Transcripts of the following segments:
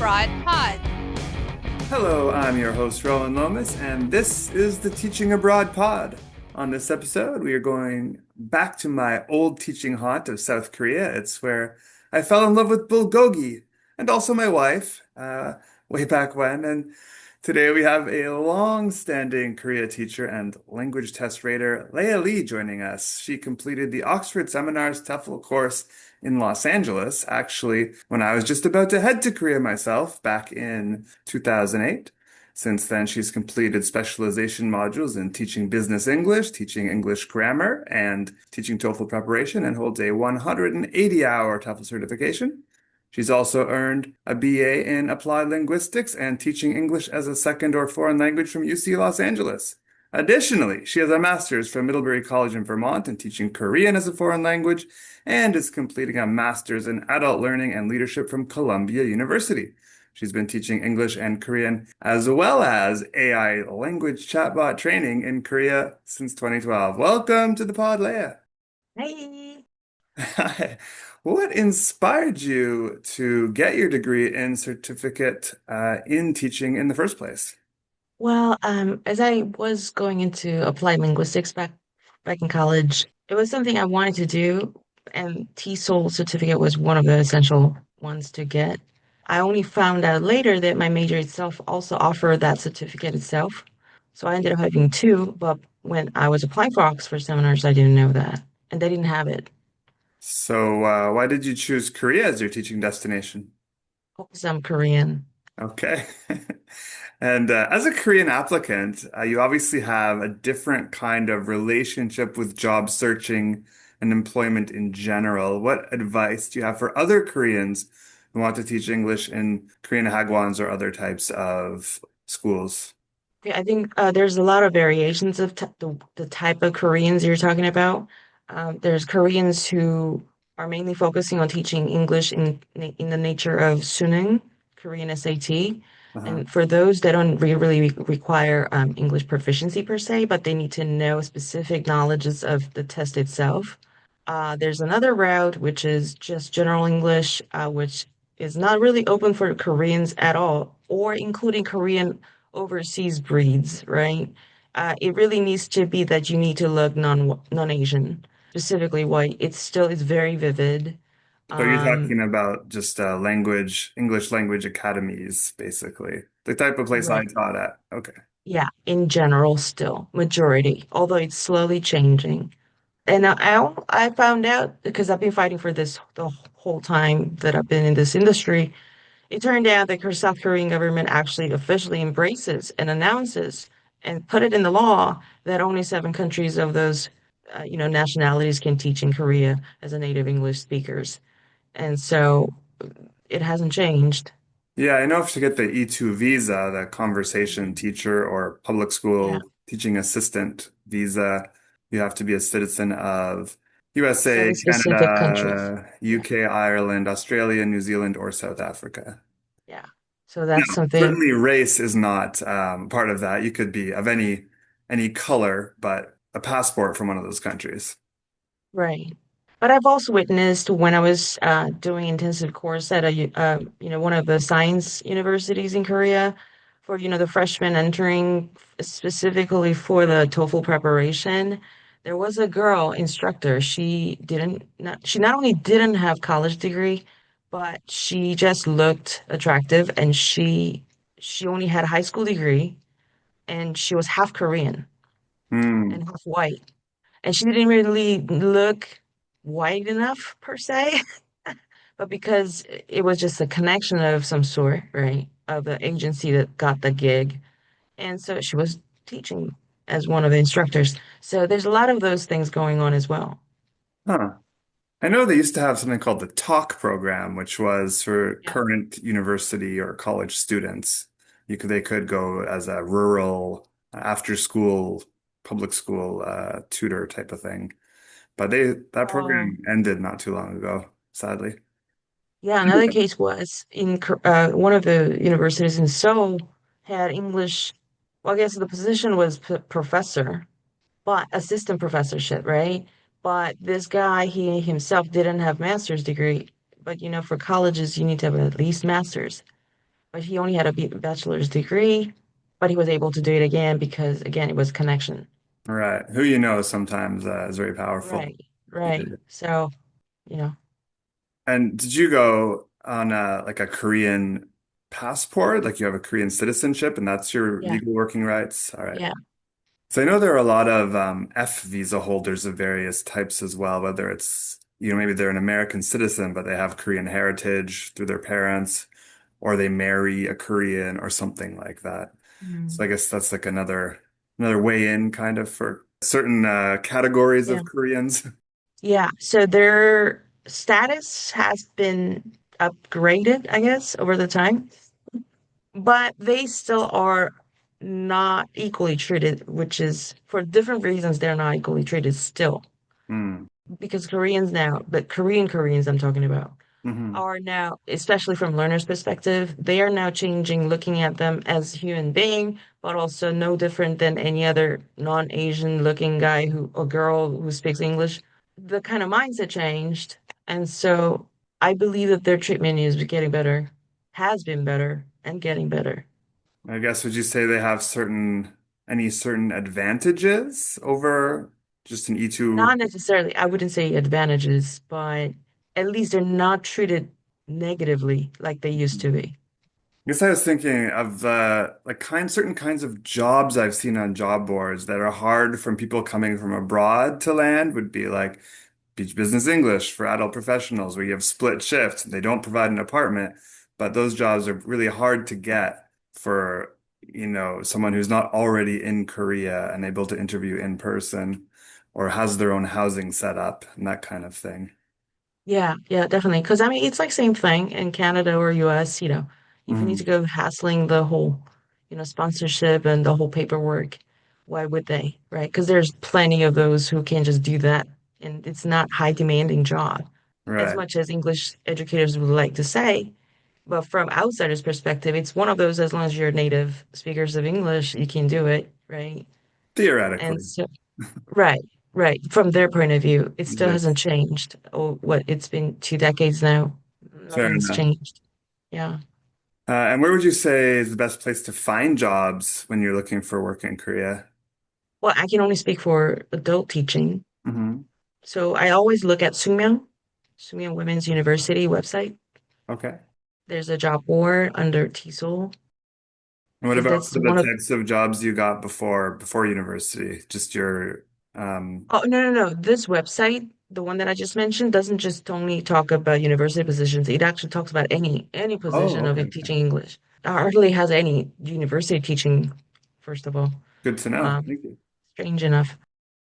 Abroad Pod. Hello, I'm your host, Rowan, and this is the Teaching Abroad Pod. On this episode, we are going back to my old teaching haunt of South Korea. It's where I fell in love with bulgogi and also my wife way back when. And today we have a long-standing Korea teacher and language test rater, Leia Lee, joining us. She completed the Oxford Seminars TEFL course in Los Angeles, actually, when I was just about to head to Korea myself back in 2008. Since then, she's completed specialization modules in teaching business English, teaching English grammar, and teaching TOEFL preparation, and holds a 180-hour TOEFL certification. She's also earned a BA in applied linguistics and teaching English as a second or foreign language from UC Los Angeles. Additionally, she has a master's from Middlebury College in Vermont in teaching Korean as a foreign language and is completing a master's in adult learning and leadership from Columbia University. She's been teaching English and Korean as well as AI language chatbot training in Korea since 2012. Welcome to the pod, Leia. Hey. Hi. What inspired you to get your degree and certificate in teaching in the first place? Well, as I was going into applied linguistics back in college, it was something I wanted to do, and TESOL certificate was one of the essential ones to get. I only found out later that my major itself also offered that certificate itself. So I ended up having two, but when I was applying for Oxford seminars, I didn't know that, and they didn't have it So, why did you choose Korea as your teaching destination? because I'm Korean. Okay. And as a Korean applicant, you obviously have a different kind of relationship with job searching and employment in general. What advice do you have for other Koreans who want to teach English in Korean Hagwons or other types of schools? Yeah, I think there's a lot of variations of t the type of Koreans you're talking about. There's Koreans who are mainly focusing on teaching English in the nature of Suneung, Korean SAT. Uh-huh. And for those that don't really require English proficiency per se, but they need to know specific knowledges of the test itself. There's another route, which is just general English, which is not really open for Koreans at all, or including Korean overseas breeds, right? It really needs to be that you need to look non-Asian, specifically white. It's still it's very vivid. So you're Um, talking about just English language academies, basically. The type of place I right. taught at. Okay. Yeah, in general, still majority, although it's slowly changing. And I found out because I've been fighting for this the whole time that I've been in this industry. It turned out that the South Korean government actually officially embraces and announces and put it in the law that only seven countries of those, nationalities can teach in Korea as a native English speakers. And so it hasn't changed. Yeah, I know if to get the E2 visa, the conversation teacher or public Yeah, school teaching assistant visa, you have to be a citizen of USA, seven specific countries. Canada, Yeah, UK, Ireland, Australia, New Zealand, or South Africa. yeah. So Now, that's something, certainly race is not part of that. You could be of any color, but a passport from one of those countries. right. But I've also witnessed when I was doing intensive course at one of the science universities in Korea for, the freshmen entering specifically for the TOEFL preparation. There was a girl instructor. She not only didn't have college degree, but she just looked attractive and she only had a high school degree and she was half Korean Hmm. and half white. And she didn't really look white enough per se, but because it was just a connection of some sort, right, of the agency that got the gig. And so she was teaching as one of the instructors. So there's a lot of those things going on as well. Huh. I know they used to have something called the Talk program, which was for Yeah. current university or college students. They could go as a rural after school public school tutor type of thing. But that Oh, program ended not too long ago, sadly. yeah. Another case was one of the universities in Seoul had English. Well, I guess the position was professor, but assistant professorship, right? But this guy, he himself didn't have master's degree. But for colleges, you need to have at least master's. but he only had a bachelor's degree, but he was able to do it again because, again, it was connection. Right. Who you know sometimes is very powerful. Right, right. So, you know, And did you go on like a Korean passport? Like you have a Korean citizenship and that's your yeah, legal working rights? All right. yeah. So I know there are a lot of F visa holders of various types as well, whether it's, maybe they're an American citizen, but they have Korean heritage through their parents, or they marry a Korean or something like that. So Mm. I guess that's like another way in kind of for certain categories Yeah. of Koreans. Yeah. So their status has been upgraded, I guess, over the time, but they still are not equally treated, which is for different reasons, they're not equally treated still. Mm. Because Koreans now, the Korean Koreans I'm talking about, Hmm. are now, especially from learners' perspective, they are now changing, looking at them as human being, but also no different than any other non-Asian looking guy who or girl who speaks English. The kind of mindset changed, and so I believe that their treatment is getting better, has been better, and getting better. I guess would you say they have any certain advantages over just an E2? Not necessarily, I wouldn't say advantages, but at least they're not treated negatively like they used to be. I guess I was thinking of like certain kinds of jobs I've seen on job boards that are hard from people coming from abroad to land would be like beach business English for adult professionals where you have split shifts. They don't provide an apartment, but those jobs are really hard to get for, someone who's not already in Korea and able to interview in person or has their own housing set up and that kind of thing. Yeah, yeah, definitely. Because I mean, it's like same thing in Canada or US, if you need to Hmm. go hassling the whole, sponsorship and the whole paperwork, why would they, right? Because there's plenty of those who can just do that, and it's not high demanding job, as Right. much as English educators would like to say. But from outsiders' perspective, it's one of those as long as you're native speakers of English, you can do it, right? And Theoretically. so right, right. From their point of view, it still Yes. hasn't changed. Oh, what, it's been 2 decades now. Fair Nothing's enough. changed. Yeah. And where would you say is the best place to find jobs when you're looking for work in Korea? Well, I can only speak for adult teaching. Hmm. So I always look at Sungmyung Women's University website. Okay. There's a job board under TESOL And what because about that's for the one of, types of jobs you got before university? Just your oh, no, no, no. This website, the one that I just mentioned, doesn't just only talk about university positions. It actually talks about any oh, position of okay, it okay. teaching English. It hardly has any university teaching, first of all. Good to know. Um, Thank you. Strange enough.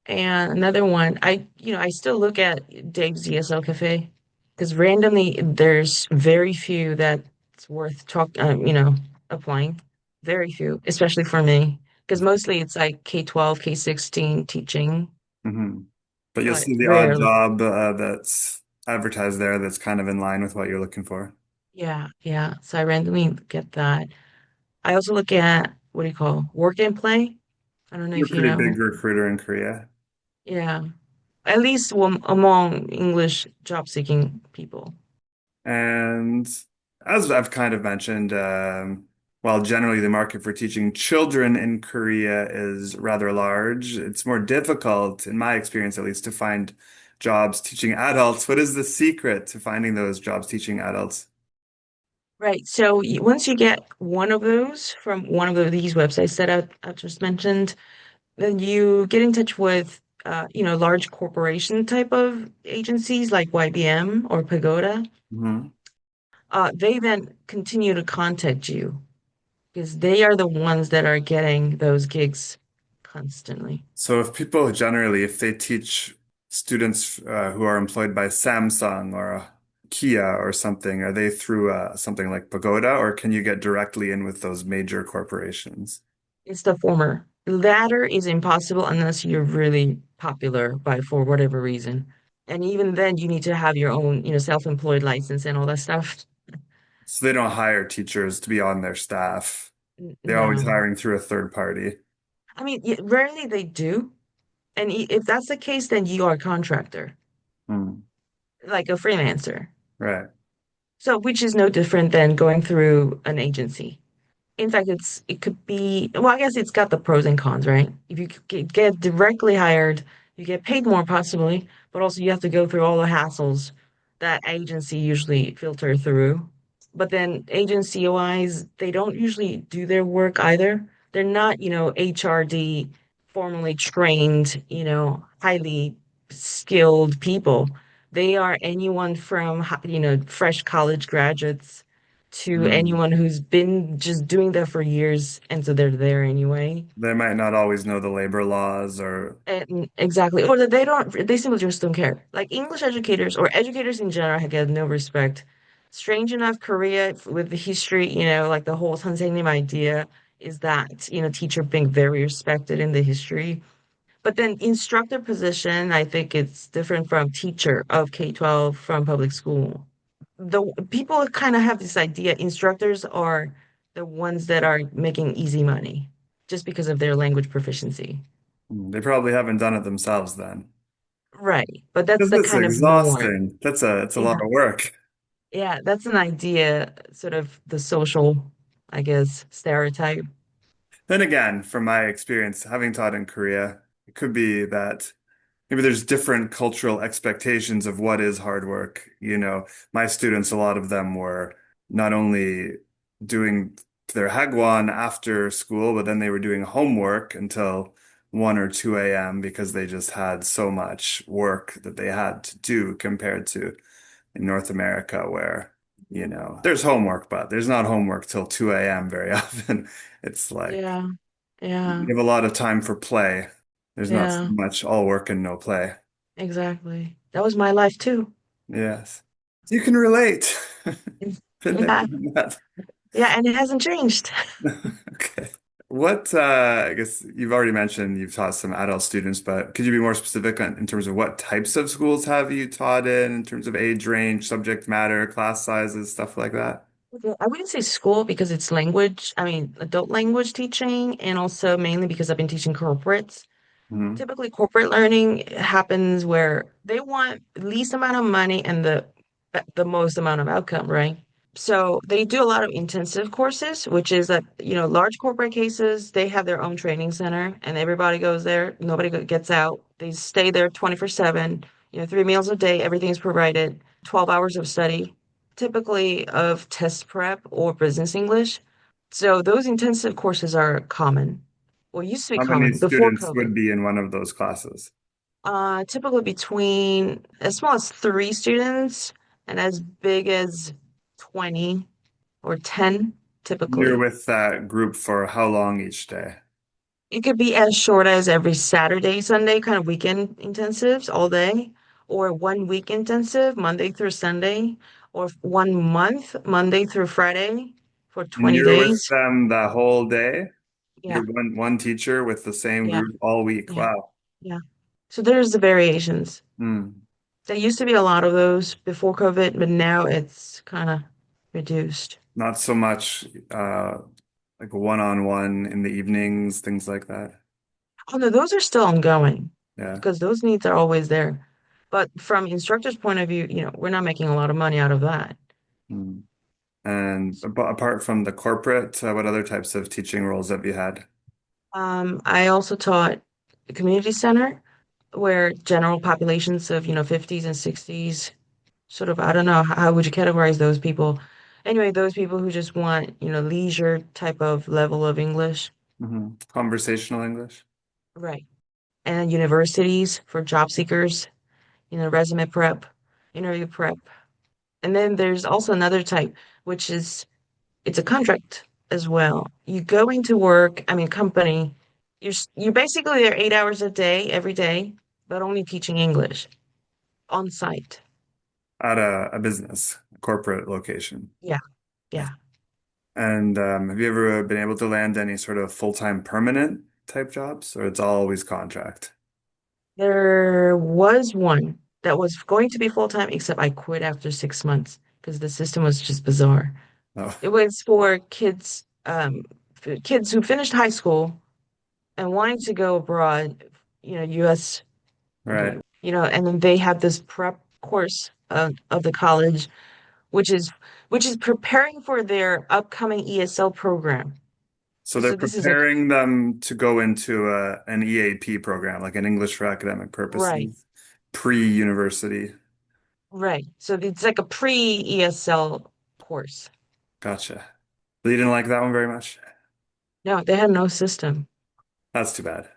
And another one, I still look at Dave's DSL Cafe because randomly there's very few that's worth applying. Very few, especially for me, because mostly it's like K-12, K-16 teaching, Hmm. But you'll but see the odd rarely. job that's advertised there that's kind of in line with what you're looking for. Yeah, yeah. So I randomly get that. I also look at what do you call work and play? I don't know You're a if you pretty big know. recruiter in Korea. Yeah, at least among English job seeking people. And as I've kind of mentioned, while generally the market for teaching children in Korea is rather large, it's more difficult, in my experience at least, to find jobs teaching adults. What is the secret to finding those jobs teaching adults? Right. So once you get one of those from one of these websites that I just mentioned, then you get in touch with, large corporation type of agencies like YBM or Pagoda. Hmm. They then continue to contact you because they are the ones that are getting those gigs constantly. So if people generally, if they teach students who are employed by Samsung or Kia or something, are they through something like Pagoda, or can you get directly in with those major corporations? It's the former. The latter is impossible unless you're really popular by for whatever reason. And even then, you need to have your own, self-employed license and all that stuff. So they don't hire teachers to be on their staff. They're always No. hiring through a third party. I mean, rarely they do. And if that's the case, then you are a contractor, Hmm. like a freelancer. Right. So, which is no different than going through an agency. In fact, it could be, well, I guess it's got the pros and cons, right? If you get directly hired, you get paid more possibly, but also you have to go through all the hassles that agency usually filter through. But then agency wise, they don't usually do their work either. They're not, HRD formally trained, highly skilled people. They are anyone from, fresh college graduates to Hmm. anyone who's been just doing that for years, and so they're there anyway. They might not always know the labor laws or, And exactly, or that they simply just don't care. Like English educators or educators in general get no respect. Strange enough, Korea with the history, like the whole 선생님 idea is that, teacher being very respected in the history. But then instructor position, I think it's different from teacher of K-12 from public school. The people kind of have this idea instructors are the ones that are making easy money just because of their language proficiency. they probably haven't done it themselves then. Right. But that's Because the it's kind of norm. exhausting. It's a lot Yeah. of work. Yeah. That's an idea, sort of the social, I guess, stereotype. Then again, from my experience, having taught in Korea, it could be that maybe there's different cultural expectations of what is hard work. My students, a lot of them were not only doing their hagwon after school, but then they were doing homework until 1 or 2 a.m. because they just had so much work that they had to do compared to in North America where, there's homework, but there's not homework till 2 a.m. very often. It's like Yeah. Yeah. you have a lot of time for play. There's not so Yeah. much all work and no play. Exactly. That was my life too. Yes. You can relate. Been there, Yeah. done that. Yeah. And it hasn't changed. Okay. I guess you've already mentioned you've taught some adult students, but could you be more specific in terms of what types of schools have you taught in terms of age range, subject matter, class sizes, stuff like that? Yeah, I wouldn't say school because it's language, I mean, adult language teaching, and also mainly because I've been teaching corporates. Hmm. Typically, corporate learning happens where they want least amount of money and the most amount of outcome, right? So they do a lot of intensive courses, which is that, large corporate cases, they have their own training center and everybody goes there. Nobody gets out. They stay there 24/7, 3 meals a day, everything's provided, 12 hours of study, typically of test prep or business English. So those intensive courses are common. Well, used to be How many common before students would COVID. be in one of those classes? Typically between as small as 3 students and as big as 20 or 10 You're typically. with that group for how long each day? It could be as short as every Saturday, Sunday, kind of weekend intensives all day, or 1 week intensive, Monday through Sunday, or 1 month, Monday through Friday for And 20 you're with days. them the whole day? Yeah, You're one teacher with the same yeah, group all week. yeah, Wow. yeah. So there's the variations. Hmm. There used to be a lot of those before COVID, but now it's kind of reduced. Not so much like one-on-one in the evenings, things like that. Oh no, those are still ongoing Yeah. because those needs are always there. But from instructor's point of view, we're not making a lot of money out of that. Hmm. And apart from the corporate, what other types of teaching roles have you had? I also taught a community center where general populations of, 50s and 60s, sort of, I don't know, how would you categorize those people? Anyway, those people who just want, leisure type of level of English. Conversational English? Right. And universities for job seekers, resume prep, interview prep. And then there's also another type, which is it's a contract as well. You go into work, I mean, company, you're basically there 8 hours a day, every day, but only teaching English on site. At a business, a corporate location. Yeah, yeah. And have you ever been able to land any sort of full-time permanent type jobs, or it's always contract? There was one that was going to be full time, except I quit after 6 months because the system was just bizarre. Oh, It was for kids, kids who finished high school and wanting to go abroad, US right. and then they had this prep course of the college which is which is preparing for their upcoming ESL program. So they're So this is like preparing them to go into an EAP program, like an English for academic right, purposes, pre-university. right. So it's like a pre-ESL course. Gotcha. But you didn't like that one very much? No, they had no system. That's too bad.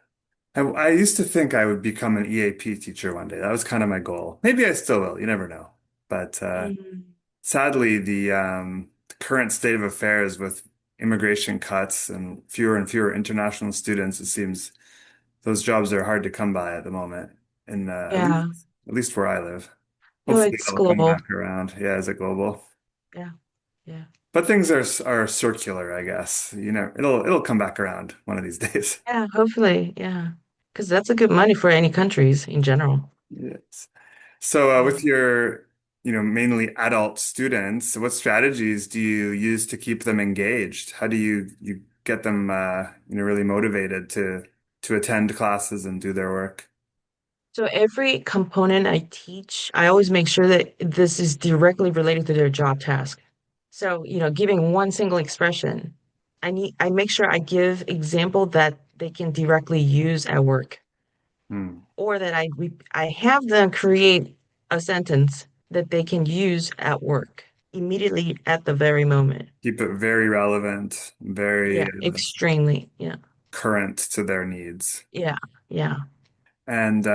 I used to think I would become an EAP teacher one day. That was kind of my goal. Maybe I still will. You never know. But Mm, sadly, the current state of affairs with immigration cuts and fewer international students, it seems those jobs are hard to come by at the moment. And yeah. at least where I live. No, Hopefully, it's that'll come global. back around. Yeah, is it global? Yeah, yeah. But things are circular, I guess. You know, it'll come back around one of these days. Yeah, hopefully, yeah. Because that's a good money for any countries in general. Yes. So, Yeah. with your, mainly adult students, what strategies do you use to keep them engaged? How do you get them, really motivated to attend classes and do their work? So every component I teach, I always make sure that this is directly related to their job task. So, giving one single expression, I make sure I give example that they can directly use at work, Hmm. or that I have them create a sentence that they can use at work immediately at the very moment. Keep it very relevant, very Yeah, extremely. Yeah. current to their needs. Yeah. Yeah. And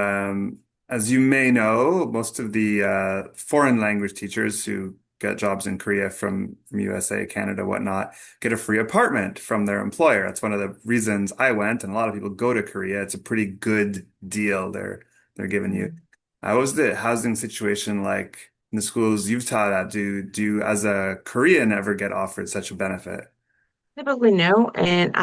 as you may know, most of the foreign language teachers who get jobs in Korea from USA, Canada, whatnot, get a free apartment from their employer. That's one of the reasons I went, and a lot of people go to Korea. It's a pretty good deal they're giving you. Mm. What was the housing situation like in the schools you've taught at? Do you, as a Korean, ever get offered such a benefit? Typically, no. And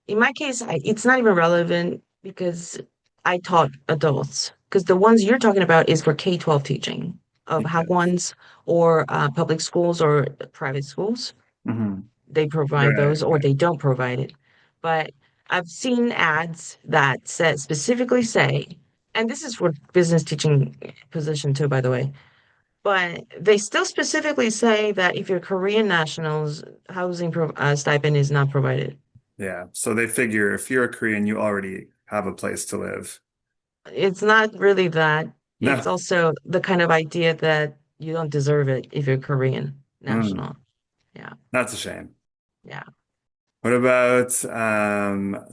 in my case, it's not even relevant because I taught adults. Because the ones you're talking about is for K-12 teaching of Yes. hagwons or public schools or private schools. Hmm. They provide Right, those or right. they don't provide it. But I've seen ads that specifically say, and this is for business teaching position too, by the way, but they still specifically say that if you're Korean nationals, housing stipend is not provided. Yeah. So they figure if you're a Korean, you already have a place to live. It's not really that. No. It's also the kind of idea that you don't deserve it if you're Korean Mm, national. Yeah, that's a shame. yeah. What about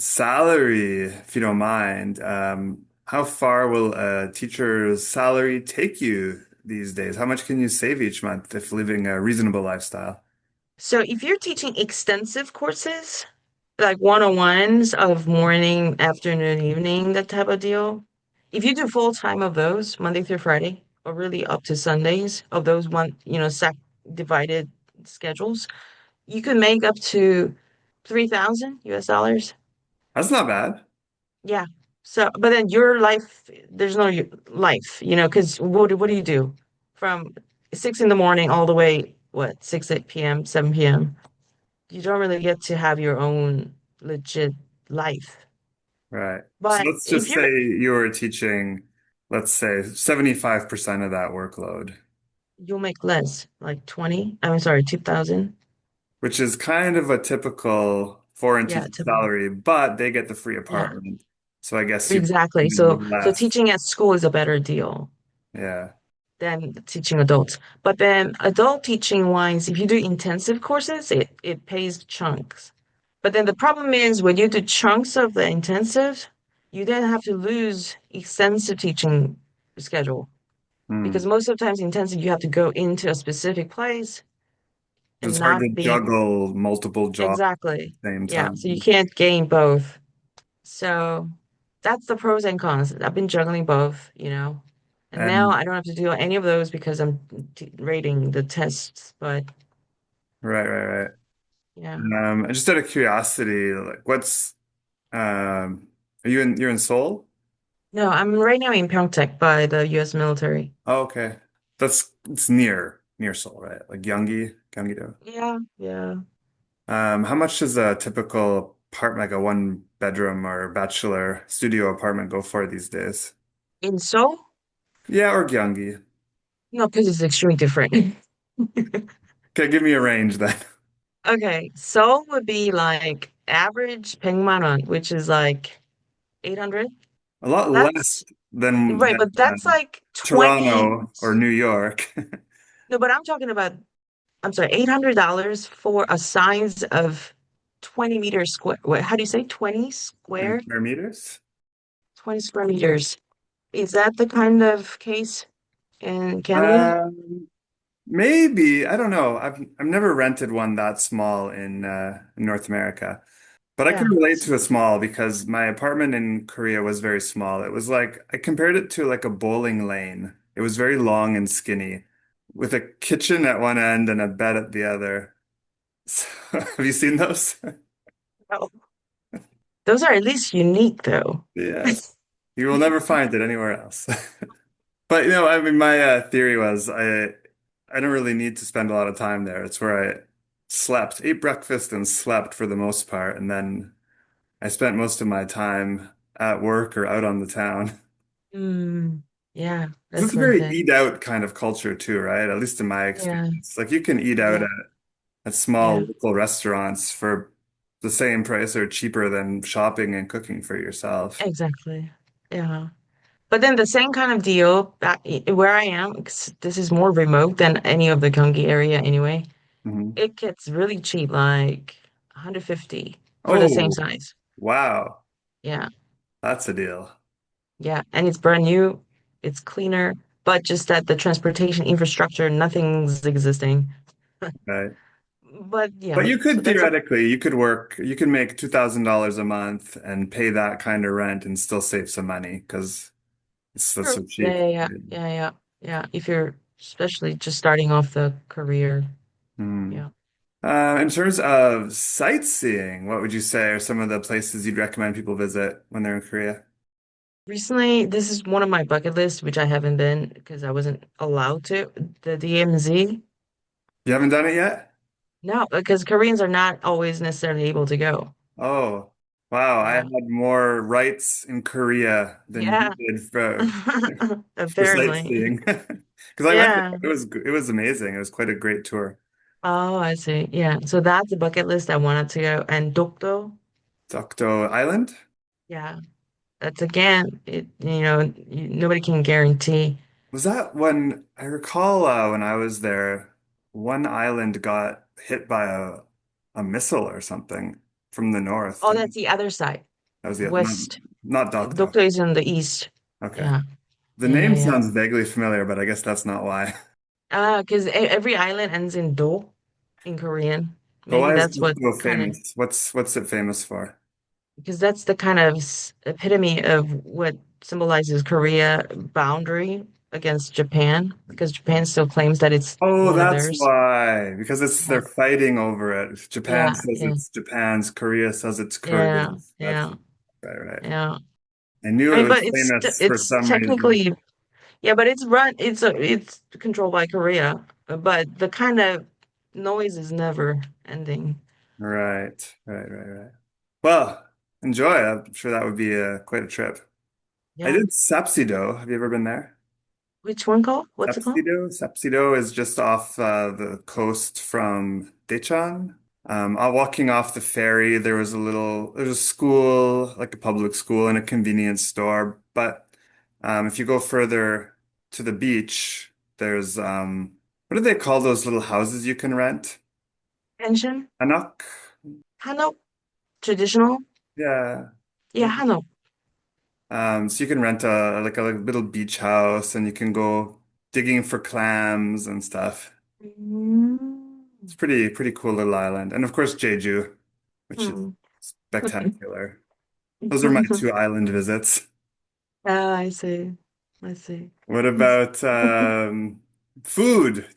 salary, if you don't mind? How far will a teacher's salary take you these days? How much can you save each month if living a reasonable lifestyle? So if you're teaching extensive courses, like one-on-ones of morning, afternoon, evening, that type of deal, if you do full time of those, Monday through Friday, or really up to Sundays of those sac divided schedules, you could make up to 3,000 US dollars. That's not bad. Yeah. So, but then your life, there's no life, because what do you do from 6 in the morning all the way, what, 6 p.m., 7 p.m.? You don't really get to have your own legit life. Right. So But let's if just you're, say you were teaching, let's say 75% of that workload, you'll make less, like 20, I'm sorry, 2,000. which is kind of a typical foreign Yeah, teacher typical. salary, but they get the free Yeah, apartment. So I guess you exactly. need a So, little so less. teaching at school is a better deal Yeah. than teaching adults. But then adult teaching wise, if you do intensive courses, it pays chunks. But then the problem is when you do chunks of the intensive, you then have to lose extensive teaching schedule Hmm. because most of the times intensive you have to go into a specific place It's and hard to not be juggle multiple jobs exactly. at the same Yeah, so you time. can't gain both. So that's the pros and cons. I've been juggling both, and now And I don't have to do any of those because I'm rating the tests. But right. yeah, Just out of curiosity, like are you're in Seoul? no, I'm right now in Pyeongtaek by the U.S. military. Oh, okay. It's near Seoul, right? Like Gyeonggi-do. Yeah, yeah. How much does a typical apartment, like a one bedroom or bachelor studio apartment go for these days? In Seoul, Yeah, or Gyeonggi. no, because it's extremely different. Okay, give me a range then. Okay, Seoul would be like average 100만 원, which is like 800. A lot less That's right, than but that's like 20. Toronto or New York. No, but I'm talking about, I'm sorry, $800 for a size of 20 meters square. What, how do you say 20 20 square? square meters? 20 square meters. Is that the kind of case in Canada? Um, Maybe. I don't know. I've never rented one that small in North America. But I can Yeah. relate to a small because my apartment in Korea was very small. It was like I compared it to like a bowling lane. It was very long and skinny with a kitchen at one end and a bed at the other. So, have you seen those? Oh. Those are at least unique though. Yes. You will never find it anywhere else. But I mean, my theory was I don't really need to spend a lot of time there. It's where I slept, ate breakfast, and slept for the most part, and then I spent most of my time at work or out on the town. Mm, yeah, 'Cause it's that's a worth very it. eat out kind of culture too, right? At least in my Yeah, experience. Like you can eat out yeah, at small yeah, local restaurants for the same price or cheaper than shopping and cooking for yourself. exactly. Yeah. But then the same kind of deal back where I am, 'cause this is more remote than any of the Gyeonggi area anyway. Mhm. It gets really cheap, like 150 for the same Oh, size. wow. Yeah, That's a deal. yeah. And it's brand new, it's cleaner, but just that the transportation infrastructure, nothing's existing. Right. But But yeah, you so could that's a theoretically, you could make $2,000 a month and pay that kind of rent and still save some money because that's true. so Yeah, cheap. yeah, yeah, yeah, yeah. Yeah. If you're especially just starting off the career. Hmm. Yeah. In terms of sightseeing, what would you say are some of the places you'd recommend people visit when they're in Korea? Recently, this is one of my bucket lists, which I haven't been because I wasn't allowed to. The DMZ. You haven't done it yet? No, because Koreans are not always necessarily able to go. Oh, wow. I Yeah. had more rights in Korea than you Yeah. did for Apparently. sightseeing. Because I went there. Yeah. It was amazing. It was quite a great tour. Oh, I see. Yeah. So that's a bucket list I wanted to go. And Dokdo. Dokdo Island? Yeah. That's again, nobody can guarantee. Was that when I recall when I was there, one island got hit by a missile or something from the north. Oh, that's the other side. That was the West. not Dokdo. Dokdo is in the east. Okay. Yeah. The Yeah, yeah, name yeah. sounds vaguely familiar, but I guess that's not why. Because every island ends in do in Korean. But Maybe why is that's what Dokdo kind of, famous? What's it famous for? because that's the kind of epitome of what symbolizes Korea boundary against Japan, because Japan still claims that it's Oh, one of that's theirs. why. Because Yeah, they're fighting over it. Japan yeah, says yeah, it's Japan's, Korea says it's yeah, Korea's. That's yeah, right, right. yeah. I knew I it mean, but was famous for it's some reason. technically, yeah, but it's controlled by Korea, but the kind of noise is never ending. Right, right, right, right. Well, enjoy. I'm sure that would be quite a trip. I Yeah. did Sapsido. Have you ever been there? Which one called? What's it called? Sapsido is just off the coast from Daecheon. Walking off the ferry, there's a school, like a public school and a convenience store. But if you go further to the beach, there's what do they call those little houses you can rent? Pension? Hanok? Hanok? Traditional? Yeah. Yeah, Hanok. So you can rent a little beach house and you can go digging for clams and stuff. Mm. It's pretty cool little island. And of course Jeju, which is Hmm. spectacular. Those are my two island visits. Ah, I see. I see. What about food?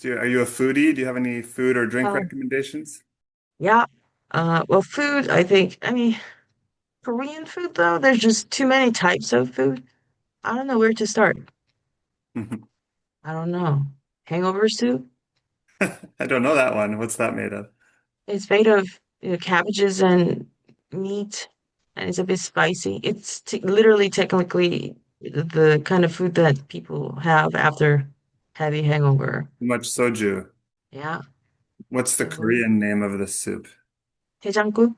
Are you a foodie? Do you have any food or drink Oh, recommendations? yeah. Well, food, I mean, Korean food though, there's just too many types of food. I don't know where to start. I don't know. Hangover soup? I don't know that one. What's that made of? It's made of, cabbages and meat, and it's a bit spicy. It's t literally technically the kind of food that people have after heavy hangover. Too much soju. Yeah. What's the It will. Korean name of the soup? 해장국?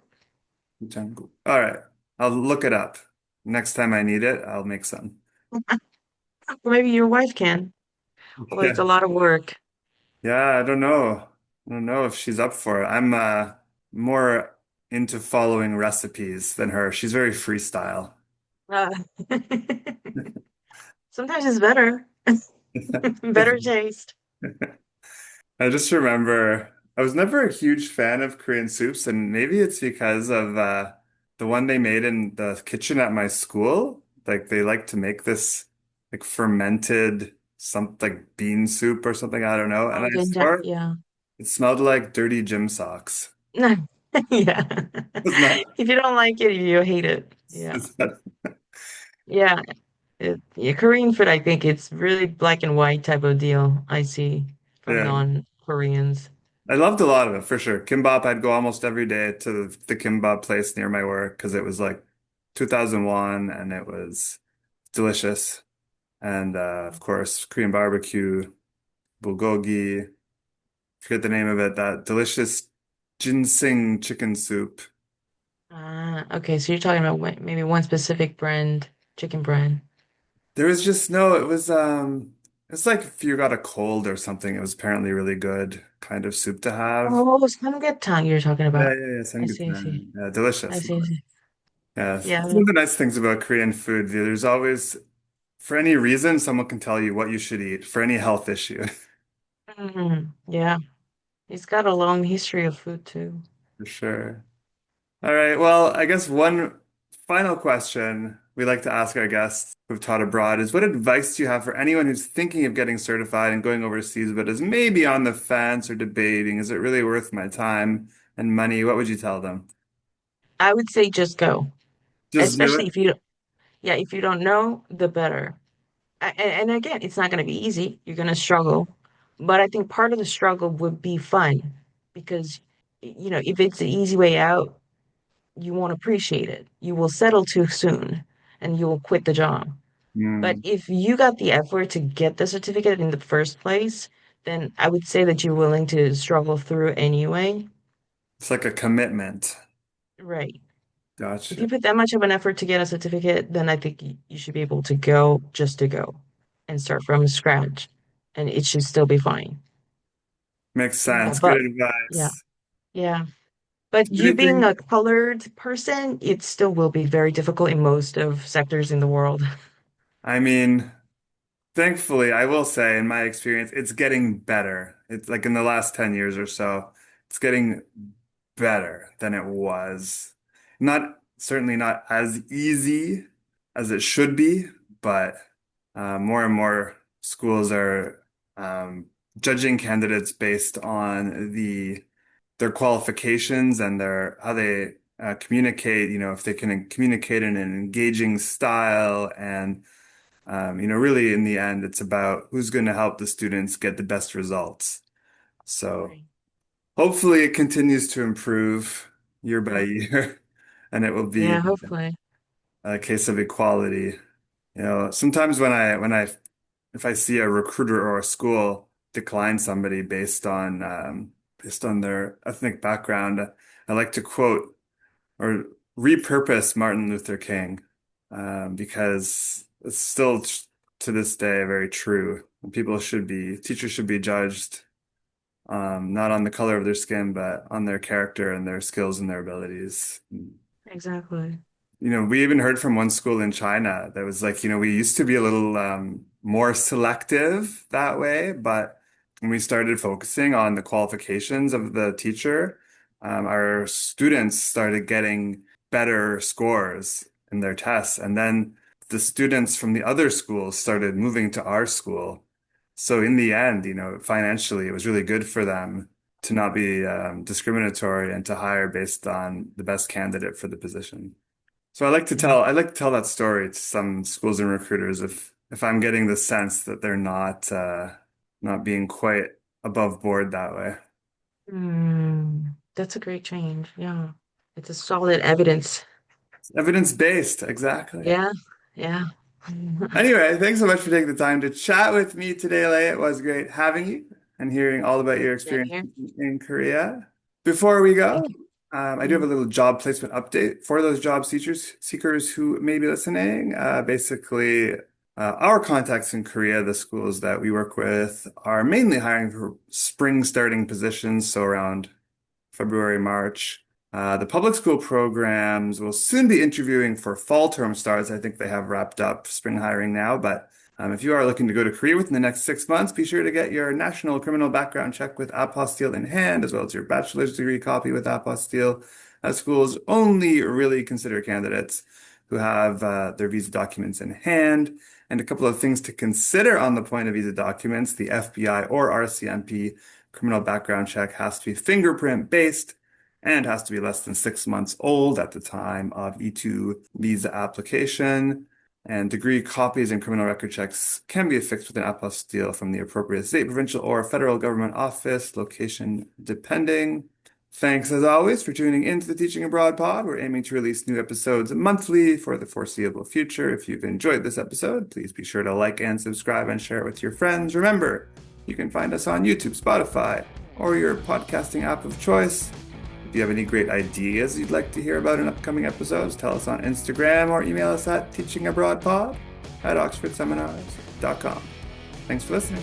Janggu. All right, I'll look it up. Next time I need it, I'll make some. Or maybe your wife can. Although it's Yeah. a lot of work. Yeah, I don't know. I don't know if she's up for it. I'm more into following recipes than her. She's very freestyle. Uh, sometimes it's better. Better taste. I just remember I was never a huge fan of Korean soups, and maybe it's because of the one they made in the kitchen at my school. Like they like to make this like fermented some like bean soup or something. I don't know. And Oh, I 된장. swore Yeah. it smelled like dirty gym socks. Yeah. It's not. If you don't like it, you hate it. Yeah. It's not. Yeah. Yeah. Korean food, I think it's really black and white type of deal I see from Yeah. non-Koreans. I loved a lot of it for sure. Kimbap, I'd go almost every day to the kimbap place near my work because it was like 2001 and it was delicious. And of course, Korean barbecue, bulgogi, forget the name of it, that delicious ginseng chicken soup. Ah, okay. So you're talking about maybe one specific brand, chicken brand. There was just no, it's like if you got a cold or something, it was apparently really good kind of soup to have. Oh, samgyetang you're talking Yeah, about. yeah, yeah, I see, I see. Sengutan. Yeah, I delicious. see, I see. Yeah, that's Yeah. one of the nice things about Korean food. There's always, for any reason, someone can tell you what you should eat for any health issue, Yeah. It's got a long history of food too. for sure. All right. Well, I guess one final question we like to ask our guests who've taught abroad is what advice do you have for anyone who's thinking of getting certified and going overseas, but is maybe on the fence or debating, is it really worth my time and money? What would you tell them? I would say just go. Just do Especially it. if you, yeah, if you don't know, the better. And again, it's not going to be easy. You're going to struggle. But I think part of the struggle would be fun because, if it's an easy way out, you won't appreciate it. You will settle too soon and you will quit the job. But Mm, if you got the effort to get the certificate in the first place, then I would say that you're willing to struggle through anyway. it's like a commitment. Right. If Gotcha. you put that much of an effort to get a certificate, then I think you should be able to go just to go and start from scratch, and it should still be fine. Makes Yeah, sense. Good but yeah, advice. yeah. But you being Anything? a colored person, it still will be very difficult in most of sectors in the world. I mean, thankfully, I will say, in my experience, it's getting better. It's like in the last 10 years or so, it's getting better than it was. Not certainly not as easy as it should be, but more and more schools are judging candidates based on their qualifications and their how they communicate. If they can communicate in an engaging style and really in the end, it's about who's going to help the students get the best results. So Right. hopefully it continues to improve year by Yeah. year, and it will be Yeah, hopefully. a case of equality. Sometimes if I see a recruiter or a school decline somebody based on their ethnic background, I like to quote or repurpose Martin Luther King, because it's still to this day very true. Teachers should be judged, not on the color of their skin, but on their character and their skills and their abilities. Exactly. We even heard from one school in China that was like, we used to be a little more selective that way, but when we started focusing on the qualifications of the teacher, our students started getting better scores in their tests. And then the students from the other schools started moving to our school. So in the end, financially, it was really good for them to not be discriminatory and to hire based on the best candidate for the position. So Yeah. I like to tell that story to some schools and recruiters if I'm getting the sense that they're not being quite above board that way. That's a great change. Yeah. It's a solid evidence. Evidence-based, exactly. Yeah. Yeah. Anyway, thanks so much for taking the time to chat with me today, Leia. It was great having you, and hearing all about your Same experience here. in Korea. Before we go, Thank you. I do have a little job placement update for those job seekers who may be listening. Basically, our contacts in Korea, the schools that we work with, are mainly hiring for spring starting positions, so around February, March. The public school programs will soon be interviewing for fall term starts. I think they have wrapped up spring hiring now, but if you are looking to go to Korea within the next 6 months, be sure to get your national criminal background check with apostille in hand, as well as your bachelor's degree copy with apostille. Schools only really consider candidates who have their visa documents in hand. And a couple of things to consider on the point of visa documents, the FBI or RCMP criminal background check has to be fingerprint based and has to be less than 6 months old at the time of E2 visa application. And degree copies and criminal record checks can be affixed with an apostille from the appropriate state, provincial, or federal government office, location depending. Thanks as always for tuning in to the Teaching Abroad pod. We're aiming to release new episodes monthly for the foreseeable future. If you've enjoyed this episode, please be sure to like and subscribe and share it with your friends. Remember, you can find us on YouTube, Spotify, or your podcasting app of choice. If you have any great ideas you'd like to hear about in upcoming episodes, tell us on Instagram or email us at teachingabroadpod@oxfordseminars.com. Thanks for listening.